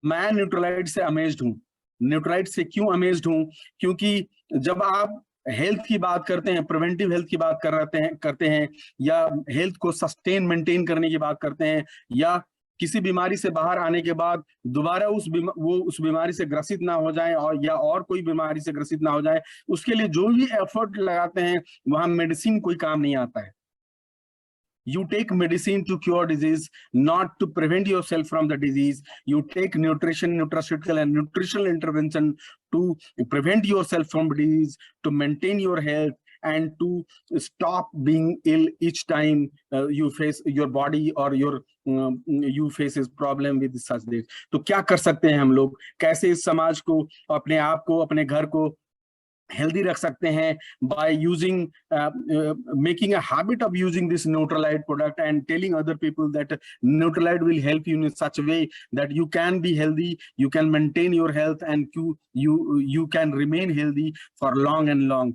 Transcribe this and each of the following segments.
मैं न्यूट्रलाइट से अमेज्ड हूँ। न्यूट्रलाइट से क्यों अमेज्ड हूँ? क्योंकि जब आप हेल्थ की बात करते हैं, प्रिवेंटिव हेल्थ की बात करते हैं या हेल्थ को सस्टेन मेंटेन करने की बात करते हैं, या किसी बीमारी से बाहर आने के बाद दोबारा उस बीमारी से ग्रसित ना हो जाए, और कोई बीमारी से ग्रसित ना हो जाए, उसके लिए जो भी एफर्ट लगाते हैं, वहां मेडिसिन कोई काम नहीं आता है। You take medicine to cure disease, not to prevent yourself from the disease. You take nutraceutical and nutritional intervention to prevent yourself from disease, to maintain your health, and to stop being ill each time you face your body or you faces problem with such this. तो क्या कर सकते हैं हम लोग? कैसे इस समाज को, अपने आप को, अपने घर को हेल्दी रख सकते हैं? By using making a habit of using this Nutrilite product and telling other people that Nutrilite will help you in such way that you can be healthy, you can maintain your health and you can remain healthy for long and long.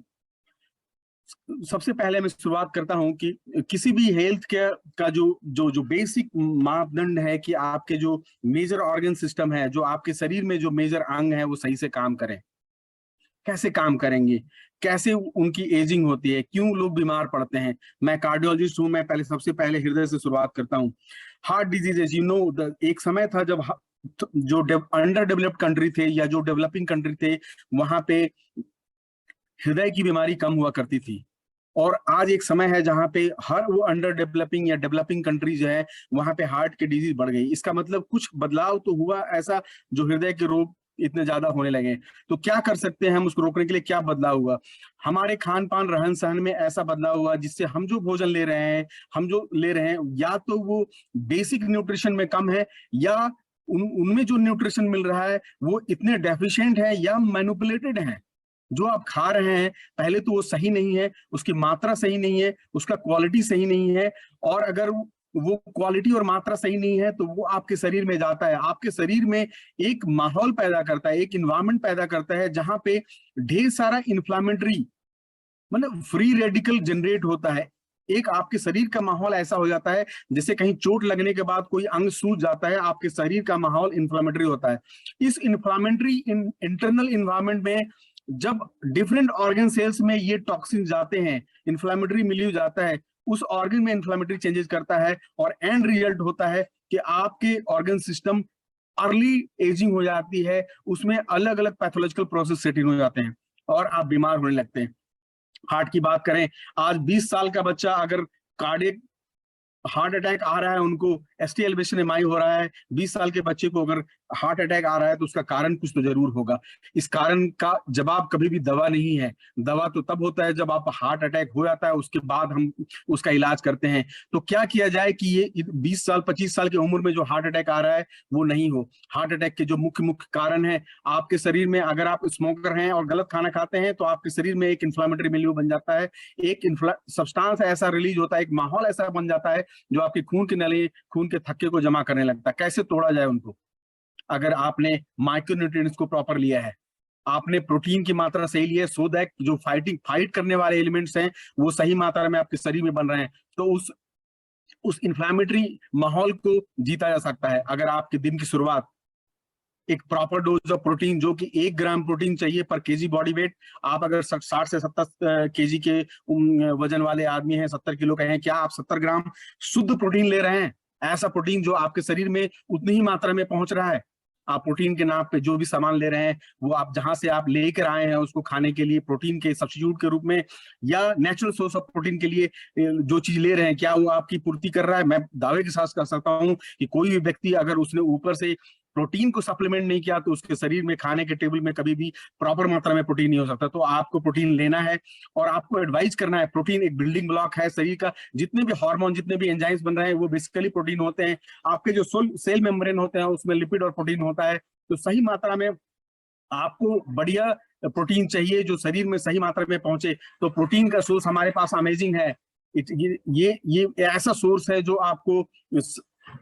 सबसे पहले मैं शुरुआत करता हूं कि किसी भी health care का जो बेसिक मापदंड है कि आपके जो मेजर ऑर्गन सिस्टम है, जो आपके शरीर में जो मेजर अंग है, वो सही से काम करें। कैसे काम करेंगे? कैसे उनकी एजिंग होती है? क्यों लोग बीमार पड़ते हैं? मैं कार्डियोलॉजिस्ट हूं, मैं सबसे पहले हृदय से शुरुआत करता हूं। हार्ट डिजीजेज, एक समय था जब जो अंडर डेवलप्ड कंट्री थे या जो डेवलपिंग कंट्री थे, वहां पे हृदय की बीमारी कम हुआ करती थी। और आज एक समय है जहां पे हर वो अंडर डेवलपिंग या डेवलपिंग कंट्रीज है, वहां पे हार्ट की डिजीज बढ़ गई। इसका मतलब कुछ बदलाव तो हुआ ऐसा, जो हृदय के रोग इतने ज्यादा होने लगे। तो क्या कर सकते हैं हम उसको रोकने के लिए? क्या बदलाव हुआ? हमारे खान पान रहन सहन में ऐसा बदलाव हुआ जिससे हम जो भोजन ले रहे हैं, या तो वो बेसिक न्यूट्रिशन में कम है, या उनमें जो न्यूट्रिशन मिल रहा है वो इतने डेफिशिएंट है या मैनिपुलेटेड है। जो आप खा रहे हैं, पहले तो वो सही नहीं है, उसकी मात्रा सही नहीं है, उसका क्वालिटी सही नहीं है, और अगर वो क्वालिटी और मात्रा सही नहीं है तो वो आपके शरीर में जाता है, आपके शरीर में एक माहौल पैदा करता है, एक इन्वायरमेंट पैदा करता है जहां पे ढेर सारा इन्फ्लामेटरी, मतलब फ्री रेडिकल जनरेट होता है। एक आपके शरीर का माहौल ऐसा हो जाता है जैसे कहीं चोट लगने के बाद कोई अंग सूज जाता है, आपके शरीर का माहौल इन्फ्लामेटरी होता है। इस इन्फ्लामेटरी इंटरनल इन्वायरमेंट में जब डिफरेंट ऑर्गन सेल्स में ये टॉक्सिन जाते हैं, इन्फ्लामेटरी मिल्यू जाता है, उस ऑर्गन में इन्फ्लामेटरी चेंजेस करता है, और एंड रिजल्ट होता है कि आपके ऑर्गन सिस्टम अर्ली एजिंग हो जाती है, उसमें अलग अलग पैथोलॉजिकल प्रोसेस सेट इन हो जाते हैं और आप बीमार होने लगते हैं। हार्ट की बात करें, आज 20 साल का बच्चा अगर कार्डियक हार्ट अटैक आ रहा है, उनको एसटी एलिवेशन एमआई हो रहा है, 20 साल के बच्चे को अगर हार्ट अटैक आ रहा है तो उसका कारण कुछ तो जरूर होगा। इस कारण का जवाब कभी भी दवा नहीं है। दवा तो तब होता है जब आप हार्ट अटैक हो जाता है, उसके बाद हम उसका इलाज करते हैं। तो क्या किया जाए कि ये 20 साल 25 साल की उम्र में जो हार्ट अटैक आ रहा है वो नहीं हो। हार्ट अटैक के जो मुख्य कारण है, आपके शरीर में अगर आप स्मोकर हैं और गलत खाना खाते हैं तो आपके शरीर में एक इन्फ्लामेटरी मिल्यू बन जाता है, एक सब्सटेंस ऐसा रिलीज होता है, एक माहौल ऐसा बन जाता है जो आपके खून के नली, खून के थक्के को जमा करने लगता है। कैसे तोड़ा जाए उनको? अगर आपने माइक्रोन्यूट्रिएंट्स को प्रॉपर लिया है, आपने प्रोटीन की मात्रा सही ली है, सो दैट जो फाइट करने वाले एलिमेंट्स हैं वो सही मात्रा में आपके शरीर में बन रहे हैं, तो उस इन्फ्लामेटरी माहौल को जीता जा सकता है। अगर आपके दिन की शुरुआत एक प्रॉपर डोज ऑफ प्रोटीन, जो कि 1 ग्राम प्रोटीन चाहिए पर केजी बॉडी वेट, आप अगर 60 से 70 केजी के वजन वाले आदमी हैं, 70 किलो के हैं, क्या आप 70 ग्राम शुद्ध प्रोटीन ले रहे हैं? ऐसा प्रोटीन जो आपके शरीर में उतनी ही मात्रा में पहुंच रहा है। आप प्रोटीन के नाम पे जो भी सामान ले रहे हैं, वो आप जहां से आप लेकर आए हैं उसको खाने के लिए प्रोटीन के सब्स्टिट्यूट के रूप में, या नेचुरल सोर्स ऑफ प्रोटीन के लिए जो चीज ले रहे हैं, क्या वो आपकी पूर्ति कर रहा है? मैं दावे के साथ कर सकता हूं कि कोई भी व्यक्ति अगर उसने ऊपर से प्रोटीन को सप्लीमेंट नहीं किया तो उसके शरीर में खाने के टेबल में कभी भी प्रॉपर मात्रा में प्रोटीन नहीं हो सकता। तो आपको प्रोटीन लेना है और आपको एडवाइस करना है। प्रोटीन एक बिल्डिंग ब्लॉक है शरीर का। जितने भी हार्मोन, जितने भी एंजाइम्स बन रहे हैं वो बेसिकली प्रोटीन होते हैं। आपके जो सेल मेम्ब्रेन होते हैं उसमें लिपिड और प्रोटीन होता है। तो सही मात्रा में आपको बढ़िया प्रोटीन चाहिए जो शरीर में सही मात्रा में पहुंचे। तो प्रोटीन का सोर्स हमारे पास अमेजिंग है। ये ऐसा सोर्स है जो आपको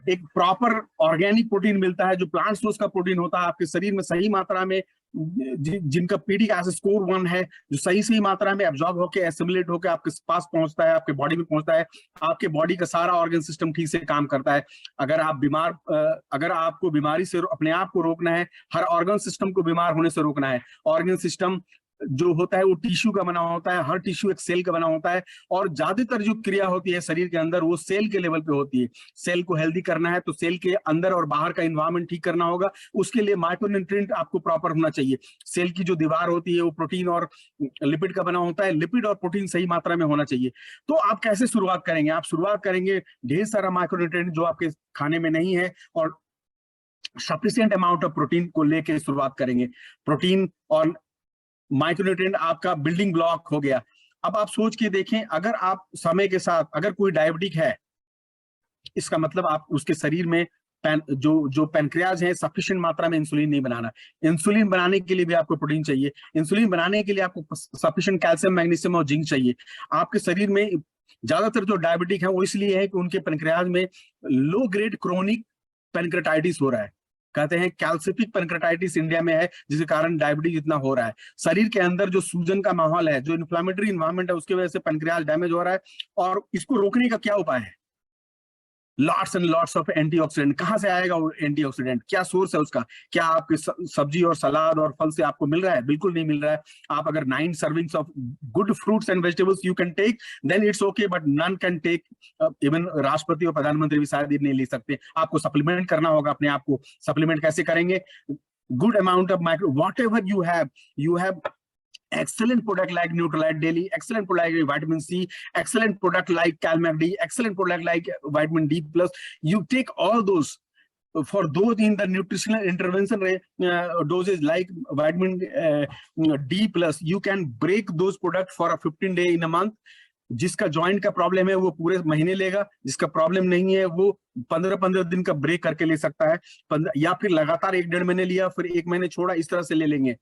एक प्रॉपर ऑर्गेनिक प्रोटीन मिलता है, जो प्लांट सोर्स का प्रोटीन होता है, आपके शरीर में सही मात्रा में जिनका पीडी एसिड स्कोर 1 है, जो सही सही मात्रा में एब्जॉर्ब होकर एसिमिलेट होकर आपके पास पहुंचता है, आपके बॉडी में पहुंचता है, आपके बॉडी का सारा ऑर्गन सिस्टम ठीक से काम करता है। अगर आपको बीमारी से अपने आप को रोकना है, हर ऑर्गन सिस्टम को बीमार होने से रोकना है। ऑर्गन सिस्टम जो होता है वो टिश्यू का बना होता है, हर टिश्यू एक सेल का बना होता है, और ज्यादातर जो क्रिया होती है शरीर के अंदर वो सेल के लेवल पे होती है। सेल को हेल्दी करना है तो सेल के अंदर और बाहर का एनवायरनमेंट ठीक करना होगा, उसके लिए माइक्रोन्यूट्रिएंट आपको प्रॉपर होना चाहिए। सेल की जो दीवार होती है वो प्रोटीन और लिपिड का बना होता है, लिपिड और प्रोटीन सही मात्रा में होना चाहिए। तो आप कैसे शुरुआत करेंगे? आप शुरुआत करेंगे ढेर सारा माइक्रोन्यूट्रिएंट जो आपके खाने में नहीं है, और सफिशिएंट अमाउंट ऑफ प्रोटीन को लेके शुरुआत करेंगे। प्रोटीन और माइक्रोन्यूट्रिएंट आपका बिल्डिंग ब्लॉक हो गया। अब आप सोच के देखें, अगर आप समय के साथ, अगर कोई डायबिटिक है, इसका मतलब आप उसके शरीर में जो पैनक्रियाज है सफिशिएंट मात्रा में इंसुलिन नहीं बनाना। इंसुलिन बनाने के लिए भी आपको प्रोटीन चाहिए, इंसुलिन बनाने के लिए आपको सफिशिएंट कैल्शियम, मैग्नीशियम और जिंक चाहिए। आपके शरीर में ज्यादातर जो डायबिटिक है वो इसलिए है कि उनके पैनक्रियाज में लो ग्रेड क्रोनिक पैनक्रेटाइटिस हो रहा है। कहते हैं कैल्सिफिक पैनक्रेटाइटिस इंडिया में है, जिसके कारण डायबिटीज इतना हो रहा है। शरीर के अंदर जो सूजन का माहौल है, जो इन्फ्लेमेटरी इन्वायरमेंट है, उसकी वजह से पैनक्रियाज डैमेज हो रहा है। और इसको रोकने का क्या उपाय है? Lots and lots of antioxidant. कहां से आएगा वो एंटीऑक्सीडेंट? क्या सोर्स है उसका? क्या आपके सब्जी और सलाद और फल से आपको मिल रहा है? बिल्कुल नहीं मिल रहा है। आप अगर 9 servings of good fruits and vegetables you can take, then it's okay, but none can take. Even राष्ट्रपति और प्रधानमंत्री भी शायद नहीं ले सकते। आपको सप्लीमेंट करना होगा अपने आप को। सप्लीमेंट कैसे करेंगे? Good amount of micro, what ever you have excellent product like Nutralite Daily, excellent product like vitamin C, excellent product like CalMag-D, excellent product like vitamin D plus. You take all those. For those in the nutritional intervention doses like vitamin D plus, you can break those products for a 15 day in a month. जिसका joint का problem है वो पूरे महीने लेगा, जिसका problem नहीं है वो 15-15 दिन का ब्रेक करके ले सकता है, या फिर लगातार 1-1.5 महीने लिया फिर 1 महीने छोड़ा, इस तरह से ले लेंगे।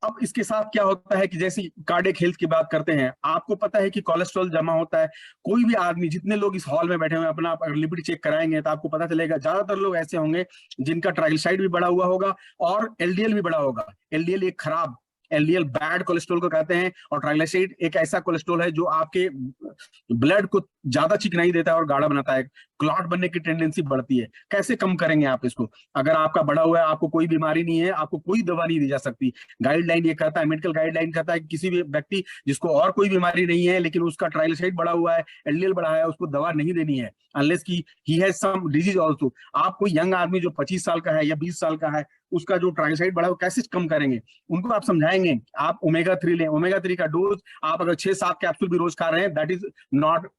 अब इसके साथ क्या होता है कि जैसे कार्डियक हेल्थ की बात करते हैं, आपको पता है कि कोलेस्ट्रॉल जमा होता है। कोई भी आदमी, जितने लोग इस हॉल में बैठे हुए हैं, अपना अगर लिपिड चेक कराएंगे तो आपको पता चलेगा ज्यादातर लोग ऐसे होंगे जिनका ट्राइग्लिसराइड भी बढ़ा हुआ होगा और एलडीएल भी बढ़ा होगा। एलडीएल एक खराब, एलडीएल बैड कोलेस्ट्रॉल को कहते हैं, और ट्राइग्लिसराइड एक ऐसा कोलेस्ट्रॉल है जो आपके ब्लड को ज्यादा चिकनाई देता है और गाढ़ा बनाता है, क्लॉट बनने की टेंडेंसी बढ़ती है। कैसे कम करेंगे आप इसको? अगर आपका बढ़ा हुआ है, आपको कोई बीमारी नहीं है, आपको कोई दवा नहीं दी जा सकती। गाइडलाइन ये कहता है, मेडिकल गाइडलाइन कहता है कि किसी भी व्यक्ति जिसको और कोई बीमारी नहीं है लेकिन उसका ट्राइग्लिसराइड बढ़ा हुआ है, एलडीएल बढ़ा है, उसको दवा नहीं देनी है अनलेस की he has some disease also. आप कोई यंग आदमी जो 25 साल का है या 20 साल का है, उसका जो ट्राइग्लिसराइड बढ़ा है वो कैसे कम करेंगे? उनको आप समझाएंगे, आप ओमेगा 3 लें। ओमेगा 3 का डोज आप अगर 6-7 कैप्सूल भी रोज खा रहे हैं, that is not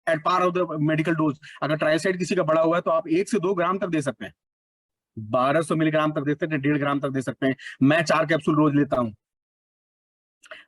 at par of the medical dose. अगर ट्राइग्लिसराइड किसी का बढ़ा हुआ है तो आप 1 से 2 ग्राम तक दे सकते हैं, 1200 मिलीग्राम तक दे सकते हैं, 1.5 ग्राम तक दे सकते हैं। मैं 4 कैप्सूल रोज लेता हूं।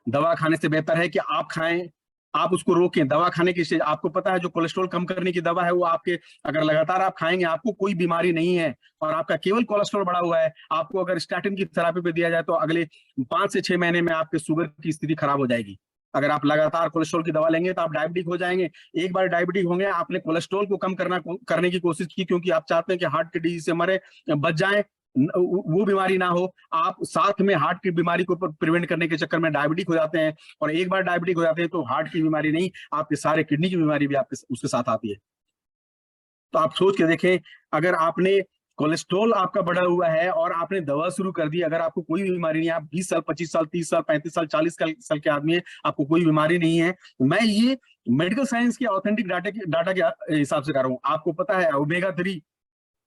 दवा खाने से बेहतर है कि आप खाएं, आप उसको रोकें। दवा खाने की, आपको पता है जो कोलेस्ट्रॉल कम करने की दवा है वो आपके, अगर लगातार आप खाएंगे, आपको कोई बीमारी नहीं है और आपका केवल कोलेस्ट्रॉल बढ़ा हुआ है, आपको अगर स्टैटिन की थेरेपी पे दिया जाए तो अगले 5 से 6 महीने में आपके शुगर की स्थिति खराब हो जाएगी। अगर आप लगातार कोलेस्ट्रॉल की दवा लेंगे तो आप डायबिटिक हो जाएंगे। एक बार डायबिटिक होंगे, आपने कोलेस्ट्रॉल को कम करने की कोशिश की क्योंकि आप चाहते हैं कि हार्ट की डिजीज से मरे, बच जाए, वो बीमारी ना हो। आप साथ में हार्ट की बीमारी को प्रिवेंट करने के चक्कर में डायबिटिक हो जाते हैं, और एक बार डायबिटिक हो जाते हैं तो हार्ट की बीमारी नहीं, आपके सारे किडनी की बीमारी भी आपके उसके साथ आती है। तो आप सोच के देखें, अगर आपने कोलेस्ट्रॉल आपका बढ़ा हुआ है और आपने दवा शुरू कर दी, अगर आपको कोई बीमारी नहीं है, आप 20 साल, 25 साल, 30 साल, 35 साल, 40 साल के आदमी है, आपको कोई बीमारी नहीं है, मैं ये मेडिकल साइंस के ऑथेंटिक डाटा के हिसाब से कर रहा हूं। आपको पता है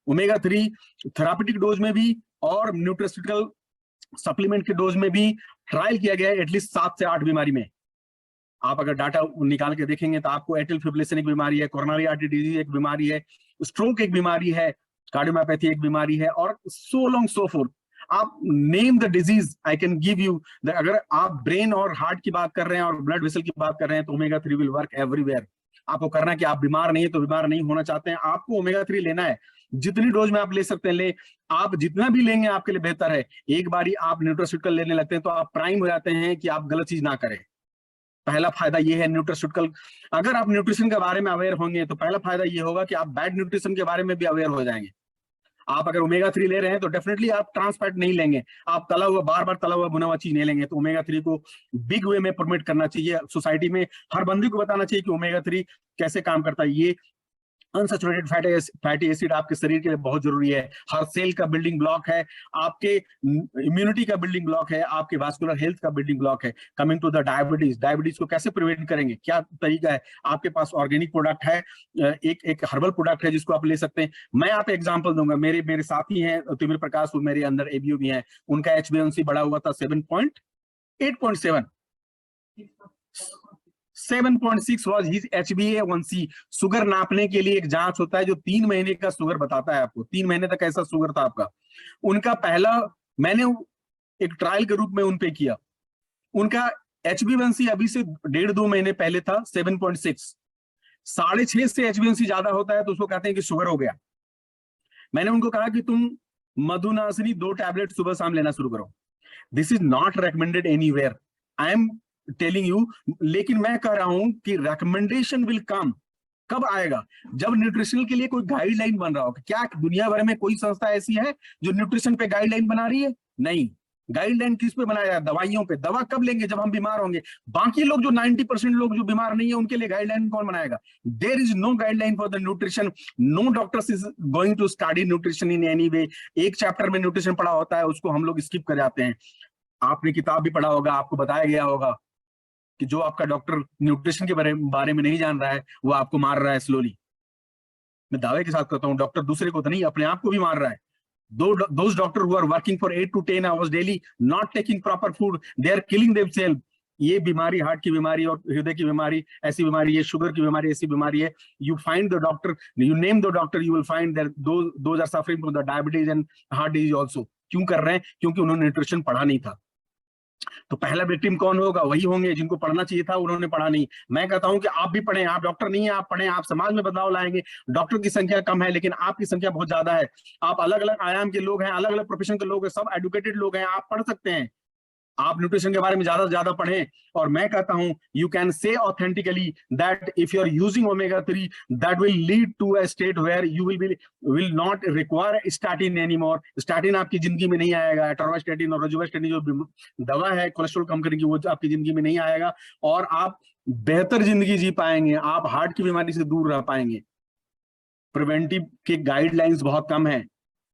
ओमेगा 3 थेरापेटिक डोज में भी और न्यूट्रास्यूटिकल सप्लीमेंट के डोज में भी ट्रायल किया गया है एटलीस्ट 7 से 8 बीमारी में। आप अगर डाटा निकाल के देखेंगे तो आपको एट्रियल फिब्रिलेशन एक बीमारी है, कोरोनरी आर्टरी डिजीज एक बीमारी है, स्ट्रोक एक बीमारी है, कार्डियोमायोपैथी एक बीमारी है, और सो लॉन्ग सो फोर्थ। आप name the disease, I can give you. अगर आप ब्रेन और हार्ट की बात कर रहे हैं और ब्लड वेसल की बात कर रहे हैं तो ओमेगा 3 विल वर्क एवरीवेयर। आपको करना है कि आप बीमार नहीं है तो बीमार नहीं होना चाहते हैं, आपको ओमेगा 3 लेना है। जितनी डोज में आप ले सकते हैं ले, आप जितना भी लेंगे आपके लिए बेहतर है। एक बारी आप न्यूट्रास्यूटिकल लेने लगते हैं तो आप प्राइम हो जाते हैं कि आप गलत चीज ना करें। पहला फायदा ये है न्यूट्रास्यूटिकल। अगर आप न्यूट्रिशन के बारे में अवेयर होंगे तो पहला फायदा ये होगा कि आप बैड न्यूट्रिशन के बारे में भी अवेयर हो जाएंगे। आप अगर ओमेगा 3 ले रहे हैं तो डेफिनेटली आप ट्रांस फैट नहीं लेंगे, आप तला हुआ बार बार तला हुआ भुना हुआ चीज नहीं लेंगे। तो ओमेगा 3 को बिग वे में प्रमोट करना चाहिए सोसाइटी में, हर बंदी को बताना चाहिए कि ओमेगा 3 कैसे काम करता है। ये अनसैचुरेटेड फैटी एसिड आपके शरीर के लिए बहुत जरूरी है, हर सेल का बिल्डिंग ब्लॉक है, आपके इम्यूनिटी का बिल्डिंग ब्लॉक है, आपके वास्कुलर हेल्थ का बिल्डिंग ब्लॉक है। Coming to the diabetes, diabetes को कैसे प्रिवेंट करेंगे, क्या तरीका है? आपके पास ऑर्गेनिक प्रोडक्ट है, एक हर्बल प्रोडक्ट है जिसको आप ले सकते हैं। मैं आप एग्जांपल दूंगा, मेरे साथी हैं तिमिर प्रकाश, वो मेरे अंदर एबीओ भी है, उनका HbA1c बढ़ा हुआ था 7.8.7, 7.6 was his HbA1c। शुगर नापने के लिए एक जांच होता है जो 3 महीने का शुगर बताता है आपको, 3 महीने तक ऐसा शुगर था आपका। उनका पहला मैंने एक ट्रायल के रूप में उन पे किया, उनका HbA1c अभी से 1.5-2 महीने पहले था 7.6, 6.5 से HbA1c ज्यादा होता है तो उसको कहते हैं कि शुगर हो गया। मैंने उनको कहा कि तुम मधुनासिनी 2 टैबलेट सुबह शाम लेना शुरू करो। This is not recommended anywhere, I am telling you. लेकिन मैं कह रहा हूं कि रिकमेंडेशन विल कम, कब आएगा? जब न्यूट्रिशन के लिए कोई गाइडलाइन बन रहा हो। क्या दुनिया भर में कोई संस्था ऐसी है जो न्यूट्रिशन पे गाइडलाइन बना रही है? नहीं। गाइडलाइन किस पे बनाया? दवाइयों पे। दवा कब लेंगे? जब हम बीमार होंगे। बाकी लोग जो 90% लोग जो बीमार नहीं है उनके लिए गाइडलाइन कौन बनाएगा? There is no guideline for the nutrition, no doctors is going to study nutrition in any way. एक चैप्टर में न्यूट्रिशन पढ़ा होता है, उसको हम लोग स्किप कर जाते हैं। आपने किताब भी पढ़ा होगा, आपको बताया गया होगा कि जो आपका डॉक्टर न्यूट्रिशन के बारे में नहीं जान रहा है वो आपको मार रहा है स्लोली। मैं दावे के साथ कहता हूं, डॉक्टर दूसरे को तो नहीं, अपने आप को भी मार रहा है। Those doctors who are working for 8 to 10 hours daily, not taking proper food, they are killing themselves। ये बीमारी, हार्ट की बीमारी और हृदय की बीमारी ऐसी बीमारी है, शुगर की बीमारी ऐसी बीमारी है। You find the doctor, you name the doctor, you will find that those are suffering from the diabetes and heart disease also। क्यों कर रहे हैं? क्योंकि उन्होंने न्यूट्रिशन पढ़ा नहीं था। तो पहला विक्टिम कौन होगा? वही होंगे जिनको पढ़ना चाहिए था, उन्होंने पढ़ा नहीं। मैं कहता हूं कि आप भी पढ़ें, आप डॉक्टर नहीं है, आप पढ़ें, आप समाज में बदलाव लाएंगे। डॉक्टर की संख्या कम है लेकिन आपकी संख्या बहुत ज्यादा है। आप अलग अलग आयाम के लोग हैं, अलग अलग प्रोफेशन के लोग हैं, सब एडुकेटेड लोग हैं, आप पढ़ सकते हैं। आप न्यूट्रिशन के बारे में ज्यादा से ज्यादा पढ़ें। और मैं कहता हूं, you can say authentically that if you are using omega 3 that will lead to a state where you will not require statin anymore. Statin आपकी जिंदगी में नहीं आएगा। एटोरवास्टैटिन और रोजुवास्टैटिन जो दवा है कोलेस्ट्रॉल कम करने की, वो आपकी जिंदगी में नहीं आएगा और आप बेहतर जिंदगी जी पाएंगे, आप हार्ट की बीमारी से दूर रह पाएंगे। प्रिवेंटिव के गाइडलाइंस बहुत कम है।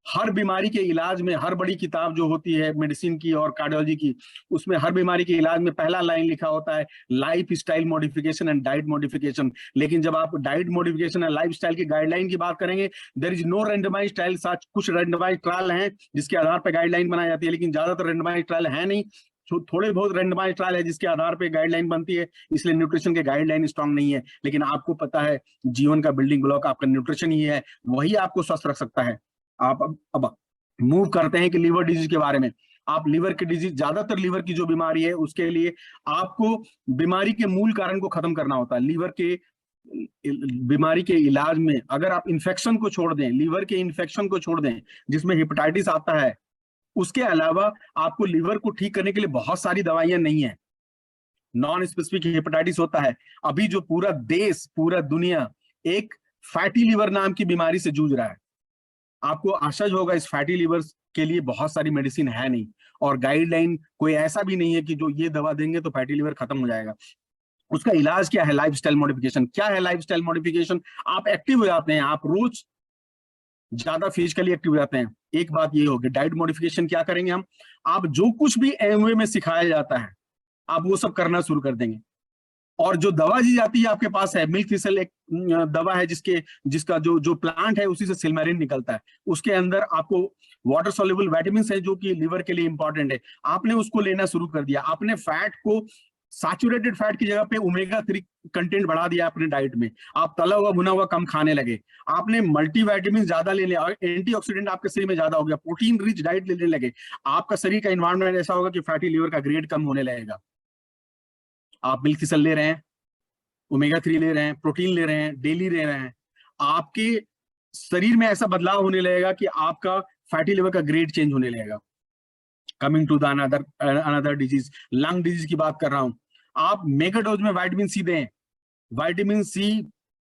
हर बीमारी के इलाज में, हर बड़ी किताब जो होती है मेडिसिन की और कार्डियोलॉजी की, उसमें हर बीमारी के इलाज में पहला लाइन लिखा होता है life style modification and diet modification. लेकिन जब आप diet modification and life style की गाइडलाइन की बात करेंगे, there is no randomized trial. Such कुछ रैंडमाइज्ड ट्रायल हैं जिसके आधार पर गाइडलाइन बनाई जाती है, लेकिन ज्यादातर रैंडमाइज्ड ट्रायल है नहीं। थोड़े बहुत रैंडमाइज्ड ट्रायल है जिसके आधार पे गाइडलाइन बनती है, इसलिए न्यूट्रिशन के गाइडलाइन स्ट्रांग नहीं है। लेकिन आपको पता है जीवन का बिल्डिंग ब्लॉक आपका न्यूट्रिशन ही है, वही आपको स्वस्थ रख सकता है। आप अब मूव करते हैं कि लीवर डिजीज के बारे में। आप लीवर की डिजीज, ज्यादातर लीवर की जो बीमारी है उसके लिए आपको बीमारी के मूल कारण को खत्म करना होता है। लीवर के बीमारी के इलाज में अगर आप इन्फेक्शन को छोड़ दें, लीवर के इन्फेक्शन को छोड़ दें जिसमें हेपेटाइटिस आता है, उसके अलावा आपको लीवर को ठीक करने के लिए बहुत सारी दवाइयां नहीं है। नॉन स्पेसिफिक हेपेटाइटिस होता है। अभी जो पूरा देश, पूरा दुनिया एक फैटी लीवर नाम की बीमारी से जूझ रहा है। आपको आश्चर्य होगा, इस फैटी लीवर के लिए बहुत सारी मेडिसिन है नहीं और गाइडलाइन कोई ऐसा भी नहीं है कि जो ये दवा देंगे तो फैटी लीवर खत्म हो जाएगा। उसका इलाज क्या है? Lifestyle modification. क्या है लाइफस्टाइल मॉडिफिकेशन? आप एक्टिव हो जाते हैं, आप रोज ज्यादा फिजिकली एक्टिव हो जाते हैं। एक बात ये होगी, डाइट मॉडिफिकेशन क्या करेंगे हम? आप जो कुछ भी एमवे में सिखाया जाता है आप वो सब करना शुरू कर देंगे। और जो दवा दी जाती है आपके पास है, मिल्क थिसल एक दवा है जिसका जो प्लांट है उसी से सिल्मेरिन निकलता है। उसके अंदर आपको वाटर सॉल्युबल विटामिन है जो कि लिवर के लिए इंपॉर्टेंट है। आपने उसको लेना शुरू कर दिया, आपने फैट को, सैचुरेटेड फैट की जगह पे ओमेगा 3 कंटेंट बढ़ा दिया अपने डाइट में। आप तला हुआ भुना हुआ कम खाने लगे, आपने मल्टीविटामिन ज्यादा ले लिया, एंटीऑक्सीडेंट आपके शरीर में ज्यादा हो गया, प्रोटीन रिच डाइट लेने लगे। आपका शरीर का एनवायरमेंट ऐसा होगा कि फैटी लिवर का ग्रेड कम होने लगेगा। आप मिल्क थिसल ले रहे हैं, ओमेगा 3 ले रहे हैं, प्रोटीन ले रहे हैं, डेली ले रहे हैं, आपके शरीर में ऐसा बदलाव होने लगेगा कि आपका फैटी लिवर का ग्रेड चेंज होने लगेगा। Coming to the another disease, lung disease की बात कर रहा हूं। आप मेगा डोज में विटामिन सी दें, विटामिन सी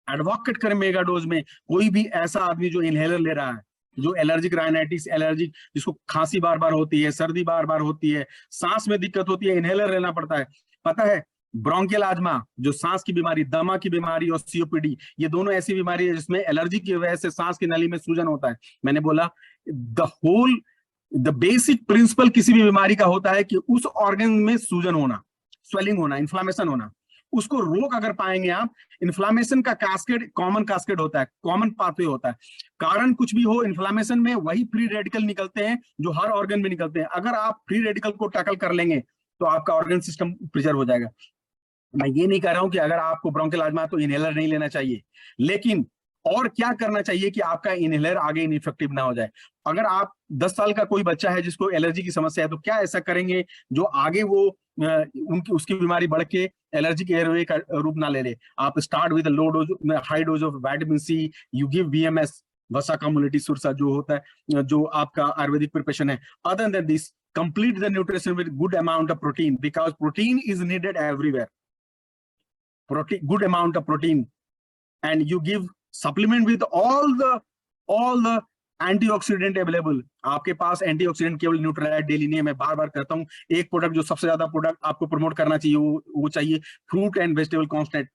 एडवोकेट करें मेगा डोज में। कोई भी ऐसा आदमी जो इनहेलर ले रहा है जो एलर्जिक राइनाइटिस, एलर्जिक जिसको खांसी बार बार होती है, सर्दी बार बार होती है, सांस में दिक्कत होती है, इनहेलर लेना पड़ता है। पता है ब्रोंकियल आजमा, जो सांस की बीमारी, दमा की बीमारी और सीओपीडी, ये दोनों ऐसी बीमारी है जिसमें एलर्जी की वजह से सांस की नली में सूजन होता है। मैंने बोला द बेसिक प्रिंसिपल किसी भी बीमारी का होता है कि उस ऑर्गन में सूजन होना, स्वेलिंग होना, इन्फ्लामेशन होना। उसको रोक अगर पाएंगे आप, इन्फ्लामेशन का कास्केड कॉमन कास्केड होता है, कॉमन पाथवे होता है। कारण कुछ भी हो, इन्फ्लामेशन में वही फ्री रेडिकल निकलते हैं जो हर ऑर्गन में निकलते हैं। अगर आप फ्री रेडिकल को टैकल कर लेंगे तो आपका ऑर्गन सिस्टम प्रिजर्व हो जाएगा। मैं ये नहीं कह रहा हूं कि अगर आपको ब्रोंकियल आजमा तो इनहेलर नहीं लेना चाहिए, लेकिन और क्या करना चाहिए कि आपका इनहेलर आगे इनइफेक्टिव ना हो जाए। अगर आप 10 साल का कोई बच्चा है जिसको एलर्जी की समस्या है, तो क्या ऐसा करेंगे जो आगे वो उनकी उसकी बीमारी बढ़ के एलर्जिक एयरवे का रूप ना ले ले। आप start with low dose, high dose of vitamin C, you give BMS, वसा कम्युनिटी सुरसा जो होता है, जो आपका आयुर्वेदिक प्रिपरेशन है। Other than this, complete the nutrition with good amount of protein, because protein is needed everywhere. Good amount of protein, and you give supplement with all the antioxidant available. आपके पास antioxidant केवल Nutrilite daily नहीं है, मैं बार बार कहता हूं, एक product जो सबसे ज्यादा प्रोडक्ट आपको प्रमोट करना चाहिए वो चाहिए फ्रूट एंड वेजिटेबल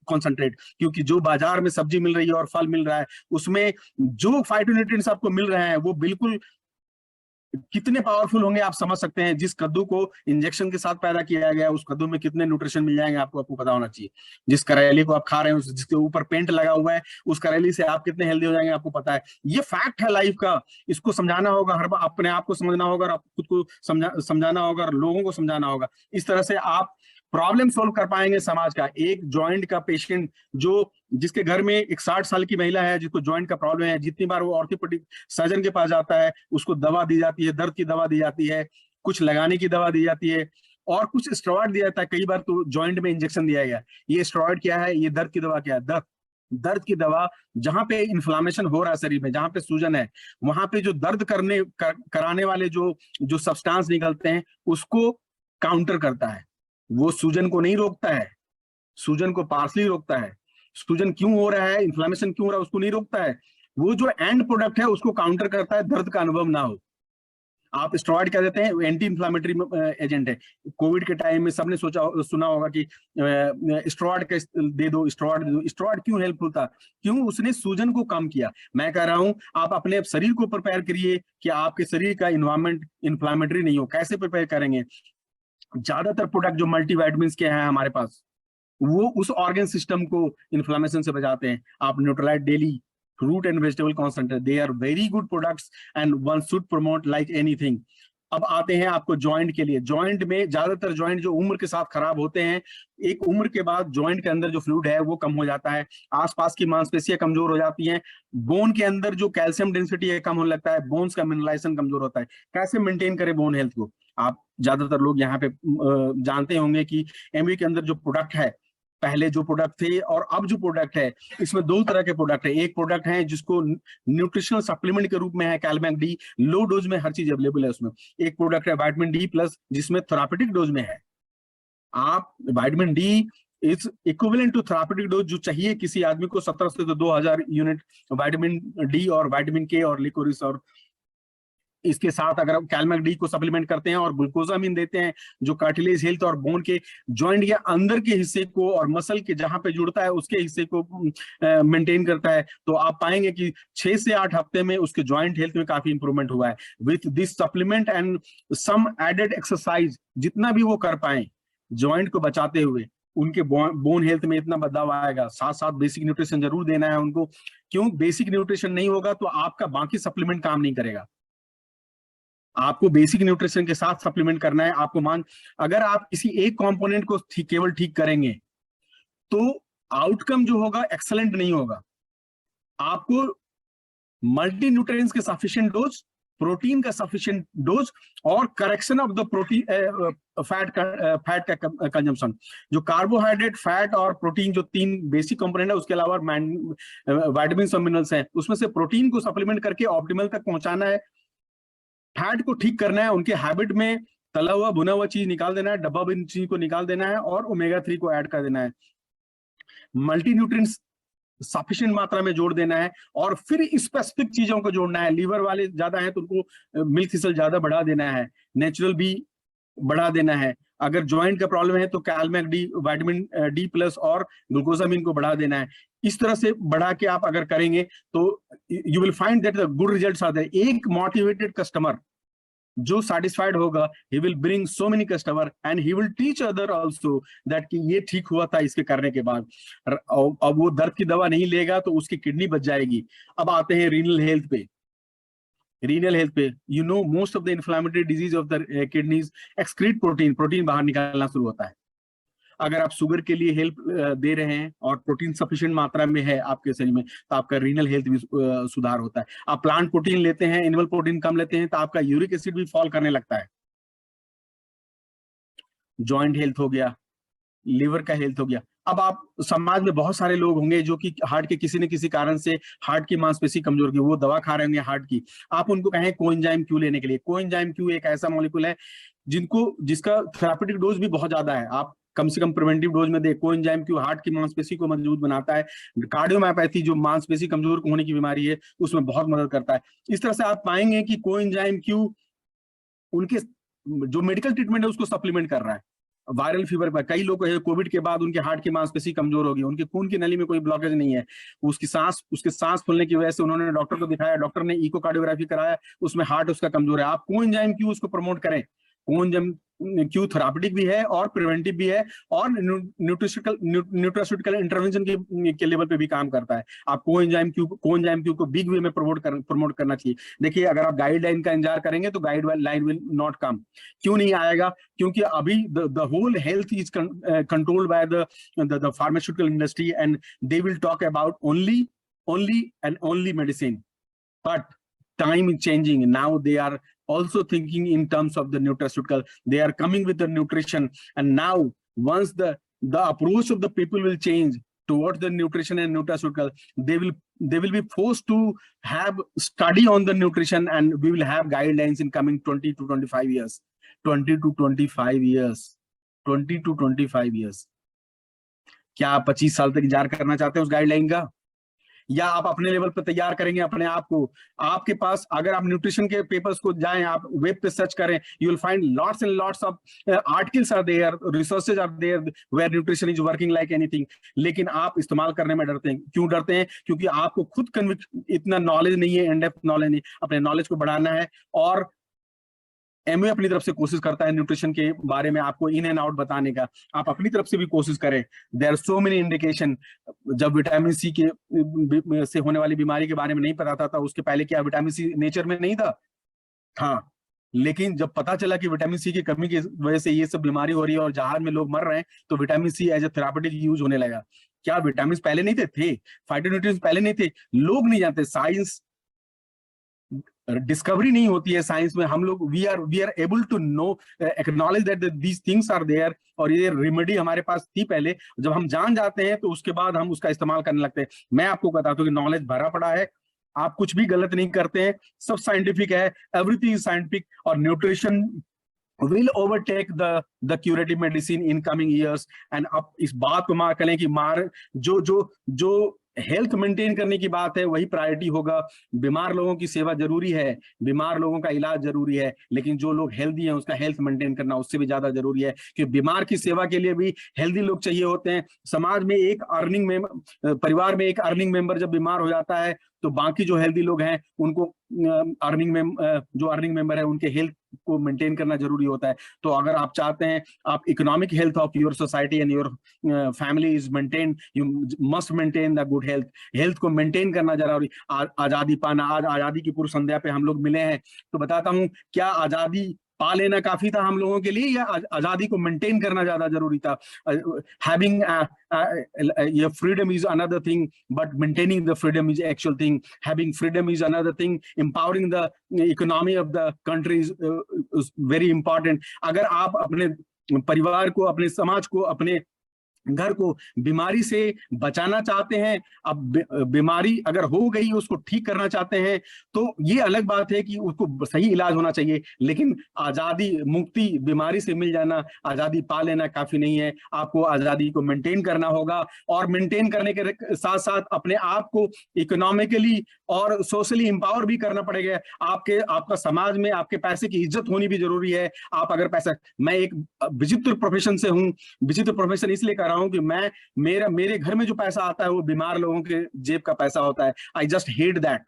कॉन्सेंट्रेट। क्योंकि जो बाजार में सब्जी मिल रही है और फल मिल रहा है, उसमें जो फाइटोन्यूट्रिएंट्स आपको मिल रहे हैं वो बिल्कुल कितने पावरफुल होंगे आप समझ सकते हैं। जिस कद्दू को इंजेक्शन के साथ पैदा किया गया, उस कद्दू में कितने न्यूट्रिशन मिल जाएंगे आपको पता होना चाहिए। जिस करेली को आप खा रहे हैं, जिसके ऊपर पेंट लगा हुआ है, उस करेली से आप कितने हेल्दी हो जाएंगे आपको पता है। ये फैक्ट है लाइफ का, इसको समझाना होगा, हर बार अपने आप को समझना होगा, और खुद को समझाना होगा, और लोगों को समझाना होगा। इस तरह से आप प्रॉब्लम सोल्व कर पाएंगे समाज का। एक जॉइंट का पेशेंट जिसके घर में एक 60 साल की महिला है जिसको जॉइंट का प्रॉब्लम है, जितनी बार वो ऑर्थोपेडिक सर्जन के पास जाता है, उसको दवा दी जाती है, दर्द की दवा दी जाती है, कुछ लगाने की दवा दी जाती है, और कुछ स्टेरॉइड दिया जाता है। कई बार तो जॉइंट में इंजेक्शन दिया गया। ये स्टेरॉइड क्या है, ये दर्द की दवा क्या है? दर्द की दवा जहां पे इन्फ्लामेशन हो रहा है शरीर में, जहां पे सूजन है, वहां पे जो दर्द कराने वाले जो सब्सटेंस निकलते हैं उसको काउंटर करता है। वो सूजन को नहीं रोकता है, सूजन को पार्सली रोकता है। सूजन क्यों हो रहा है, इन्फ्लामेशन क्यों हो रहा है, उसको नहीं रोकता है। वो जो एंड प्रोडक्ट है उसको काउंटर करता है, दर्द का अनुभव ना हो। आप स्टेरॉइड क्या देते हैं, एंटी इन्फ्लामेटरी एजेंट है। कोविड के टाइम में सबने सुना होगा कि स्टेरॉइड का दे दो, स्टेरॉइड दे दो। स्टेरॉइड क्यों हेल्पफुल था? क्यों? उसने सूजन को कम किया। मैं कह रहा हूं आप अपने शरीर को प्रिपेयर करिए कि आपके शरीर का इन्वायरमेंट इन्फ्लामेटरी नहीं हो। कैसे प्रिपेयर करेंगे? ज्यादातर प्रोडक्ट जो मल्टीविटामिन के हैं हमारे पास, वो उस ऑर्गन सिस्टम को इन्फ्लामेशन से बचाते हैं। आप Nutrilite daily, fruit and vegetable concentrate, they are very good products and one should promote like anything. अब आते हैं आपको जॉइंट के लिए। जॉइंट में ज्यादातर जॉइंट जो उम्र के साथ खराब होते हैं, एक उम्र के बाद जॉइंट के अंदर जो फ्लूइड है वो कम हो जाता है, आसपास की मांसपेशियां कमजोर हो जाती हैं, बोन के अंदर जो कैल्शियम डेंसिटी है कम होने लगता है, बोन्स का मिनरलाइजेशन कमजोर होता है। कैसे मेंटेन करें बोन हेल्थ को? आप ज्यादातर लोग यहाँ पे जानते होंगे कि एमवी के अंदर जो प्रोडक्ट है, पहले जो प्रोडक्ट थे और अब जो प्रोडक्ट है, इसमें दो तरह के प्रोडक्ट है। एक प्रोडक्ट है जिसको न्यूट्रिशनल सप्लीमेंट के रूप में है, कैलमैक डी, लो डोज में हर चीज अवेलेबल है उसमें। एक प्रोडक्ट है विटामिन डी प्लस, जिसमें थेरापेटिक डोज में है। आप vitamin D is equivalent to therapeutic dose जो चाहिए किसी आदमी को 17 से 2000 यूनिट विटामिन डी और विटामिन के और लिकोरिस, और इसके साथ अगर आप कैलमैक डी को सप्लीमेंट करते हैं और ग्लूकोजामिन देते हैं जो कार्टिलेज हेल्थ और बोन के जॉइंट या अंदर के हिस्से को और मसल के जहां पे जुड़ता है उसके हिस्से को मेंटेन करता है, तो आप पाएंगे कि 6 से 8 हफ्ते में उसके जॉइंट हेल्थ में काफी इंप्रूवमेंट हुआ है। With this supplement and some added exercise, जितना भी वो कर पाए जॉइंट को बचाते हुए, उनके बोन हेल्थ में इतना बदलाव आएगा। साथ साथ बेसिक न्यूट्रिशन जरूर देना है उनको। क्यों? बेसिक न्यूट्रिशन नहीं होगा तो आपका बाकी सप्लीमेंट काम नहीं करेगा। आपको बेसिक न्यूट्रिशन के साथ सप्लीमेंट करना है। आपको अगर आप किसी एक कंपोनेंट को केवल ठीक करेंगे तो आउटकम जो होगा एक्सेलेंट नहीं होगा। आपको मल्टी न्यूट्रिएंट्स के सफिशिएंट डोज, प्रोटीन का सफिशिएंट डोज, और correction of the protein fat का कंजम्पशन। जो कार्बोहाइड्रेट, फैट और प्रोटीन जो 3 बेसिक कंपोनेंट है, उसके अलावा विटामिन और मिनरल्स हैं, उसमें से प्रोटीन को सप्लीमेंट करके ऑप्टिमल तक पहुंचाना है। फैट को ठीक करना है, उनके हैबिट में तला हुआ भुना हुआ चीज निकाल देना है, डब्बा बंद चीज को निकाल देना है, और ओमेगा 3 को ऐड कर देना है। मल्टी न्यूट्रिएंट्स सफिशिएंट मात्रा में जोड़ देना है, और फिर स्पेसिफिक चीजों को जोड़ना है। लीवर वाले ज्यादा है तो उनको मिल्क थिसल ज्यादा बढ़ा देना है, नेचुरल बी बढ़ा देना है। अगर ज्वाइंट का प्रॉब्लम है तो कैलमैक डी, विटामिन डी प्लस और ग्लूकोसामिन को बढ़ा देना है। इस तरह से बढ़ा के आप अगर करेंगे तो you will find that the good results are there. एक मोटिवेटेड कस्टमर जो सेटिस्फाइड होगा, he will bring so many customer and he will teach other also that कि ये ठीक हुआ था इसके करने के बाद। अब वो दर्द की दवा नहीं लेगा तो उसकी किडनी बच जाएगी। अब आते हैं रीनल हेल्थ पे। रीनल हेल्थ पे, you know most of the inflammatory disease of the kidneys excrete protein, protein बाहर निकालना शुरू होता है। अगर आप शुगर के लिए हेल्प दे रहे हैं और प्रोटीन सफिशिएंट मात्रा में है आपके शरीर में, तो आपका रीनल हेल्थ भी सुधार होता है। आप प्लांट प्रोटीन लेते हैं, एनिमल प्रोटीन कम लेते हैं, तो आपका यूरिक एसिड भी फॉल करने लगता है। जॉइंट हेल्थ हो गया, लिवर का हेल्थ हो गया। अब आप समाज में बहुत सारे लोग होंगे जो कि हार्ट के किसी न किसी कारण से हार्ट की मांसपेशी कमजोर की, वो दवा खा रहे होंगे हार्ट की। आप उनको कहें कोएंजाइम क्यू लेने के लिए। कोएंजाइम क्यू एक ऐसा मॉलिक्यूल है जिसका थेरापेटिक डोज भी बहुत ज्यादा है। आप कम से कम प्रिवेंटिव डोज में दे। कोएंजाइम क्यू हार्ट की मांसपेशी को मजबूत बनाता है। कार्डियोमायोपैथी जो मांसपेशी कमजोर होने की बीमारी है उसमें बहुत मदद करता है। इस तरह से आप पाएंगे कि कोएंजाइम क्यू उनके जो मेडिकल ट्रीटमेंट है उसको सप्लीमेंट कर रहा है। वायरल फीवर पर कई लोग कोविड के बाद उनके हार्ट की मांसपेशी कमजोर हो गई, उनके खून की नली में कोई ब्लॉकेज नहीं है, उसके सांस फूलने की वजह से उन्होंने डॉक्टर को दिखाया, डॉक्टर ने इकोकार्डियोग्राफी कराया, उसमें हार्ट उसका कमजोर है। आप कोएंजाइम क्यू उसको प्रमोट करें। कोएंजाइम क्यू थेरापेटिक भी है और प्रिवेंटिव भी है और न्यूट्रास्यूटिकल इंटरवेंशन के लेवल पे भी काम करता है। आप कोएंजाइम क्यू को बिग वे में प्रमोट करना चाहिए। देखिए, अगर आप गाइडलाइन का इंतजार करेंगे तो गाइडलाइन विल नॉट कम। क्यों नहीं आएगा? क्योंकि अभी the whole health is controlled by the pharmaceutical industry and they will talk about only medicine. But time is changing. Now they are also thinking in terms of the nutraceutical. They are coming with the nutrition, and now once the approach of the people will change towards the nutrition and nutraceutical, they will be forced to have study on the nutrition, and we will have guidelines in coming 20 to 25 years. 20 to 25 years. 20 to 25 years. क्या आप 25 साल तक इंतजार करना चाहते हैं उस guideline का, या आप अपने लेवल पर तैयार करेंगे अपने आप को? आपके पास अगर आप न्यूट्रिशन के पेपर्स को जाएं, आप वेब पे सर्च करें, you will find lots and lots of articles are there, resources are there where nutrition is working like anything. लेकिन आप इस्तेमाल करने में डरते हैं। क्यों डरते हैं? क्योंकि आपको खुद इतना नॉलेज नहीं है, इन डेप्थ नॉलेज नहीं। अपने नॉलेज को बढ़ाना है, और एमवे अपनी तरफ से कोशिश करता है न्यूट्रिशन के बारे में आपको इन एंड आउट बताने का। आप अपनी तरफ से भी कोशिश करें। There are so many indication. जब विटामिन सी के से होने वाली बीमारी के बारे में नहीं पता था, उसके पहले क्या विटामिन सी नेचर में नहीं था? लेकिन जब पता चला कि विटामिन सी की कमी की वजह से ये सब बीमारी हो रही है और जहाज में लोग मर रहे हैं, तो vitamin C as a therapeutic use होने लगा। क्या विटामिन पहले नहीं थे? फाइटोन्यूट्रिएंट्स पहले नहीं थे? लोग नहीं जानते। साइंस डिस्कवरी नहीं होती है साइंस में। हम लोग we are able to know, acknowledge that these things are there, और ये रेमेडी हमारे पास थी पहले। जब हम जान जाते हैं तो उसके बाद हम उसका इस्तेमाल करने लगते हैं। मैं आपको बताता हूँ कि नॉलेज भरा पड़ा है, आप कुछ भी गलत नहीं करते हैं, सब साइंटिफिक है, एवरीथिंग इज साइंटिफिक। और nutrition will overtake the curative medicine in coming years। and आप इस बात को मार करें कि जो हेल्थ मेंटेन करने की बात है वही प्रायोरिटी होगा। बीमार लोगों की सेवा जरूरी है, बीमार लोगों का इलाज जरूरी है, लेकिन जो लोग हेल्दी हैं उसका हेल्थ मेंटेन करना उससे भी ज्यादा जरूरी है, कि बीमार की सेवा के लिए भी हेल्दी लोग चाहिए होते हैं। समाज में एक अर्निंग मेंबर, परिवार में एक अर्निंग मेंबर जब बीमार हो जाता है तो बाकी जो हेल्दी लोग हैं उनको जो अर्निंग मेंबर है उनके हेल्थ को मेंटेन करना जरूरी होता है। तो अगर आप चाहते हैं आप economic health of your society and your family is maintain, you must maintain the good health. Health को मेंटेन करना जरूरी। आजादी पाना, आज आजादी की पूर्व संध्या पे हम लोग मिले हैं, तो बताता हूँ, क्या आजादी पा लेना काफी था हम लोगों के लिए, या आजादी को मेंटेन करना ज्यादा जरूरी था? हैविंग ये freedom is another thing, but maintaining the freedom is actual thing. Having freedom is another thing, empowering the economy of the country is very important. अगर आप अपने परिवार को, अपने समाज को, अपने घर को बीमारी से बचाना चाहते हैं। अब बीमारी अगर हो गई उसको ठीक करना चाहते हैं तो ये अलग बात है कि उसको सही इलाज होना चाहिए, लेकिन आजादी मुक्ति बीमारी से मिल जाना, आजादी पा लेना काफी नहीं है। आपको आजादी को मेंटेन करना होगा और मेंटेन करने के साथ साथ अपने आप को इकोनॉमिकली और सोशली एम्पावर भी करना पड़ेगा। आपका समाज में आपके पैसे की इज्जत होनी भी जरूरी है। आप अगर पैसा, मैं एक विचित्र प्रोफेशन से हूं, विचित्र प्रोफेशन इसलिए कर रहा हूं कि मेरे घर में जो पैसा आता है वो बीमार लोगों के जेब का पैसा होता है। I just hate that.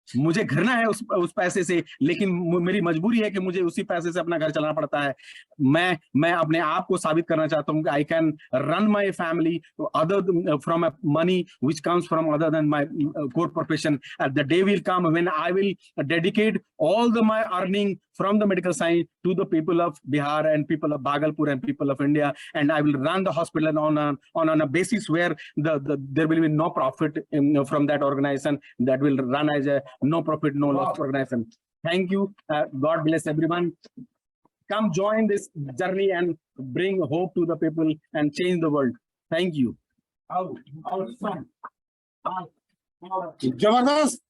मुझे घृणा है उस पैसे से, लेकिन मेरी मजबूरी है कि मुझे उसी पैसे से अपना घर चलाना पड़ता है। मैं अपने आप को साबित करना चाहता हूं कि I can run my family other from money which comes from other than my core profession. The day will come when I will dedicate all the my earning from the medical science to the people of Bihar and people of Bhagalpur and people of India, and I will run the hospital on a basis where there will be no profit from that organization. That will run as a no profit no loss organization. Thank you. God bless everyone. Come join this journey and bring hope to the people and change the world. Thank you. जबरदस्त।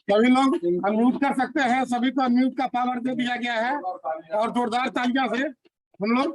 सभी लोग unmute कर सकते हैं, सभी को unmute का power दे दिया गया है और जोरदार तालियां से हम लोग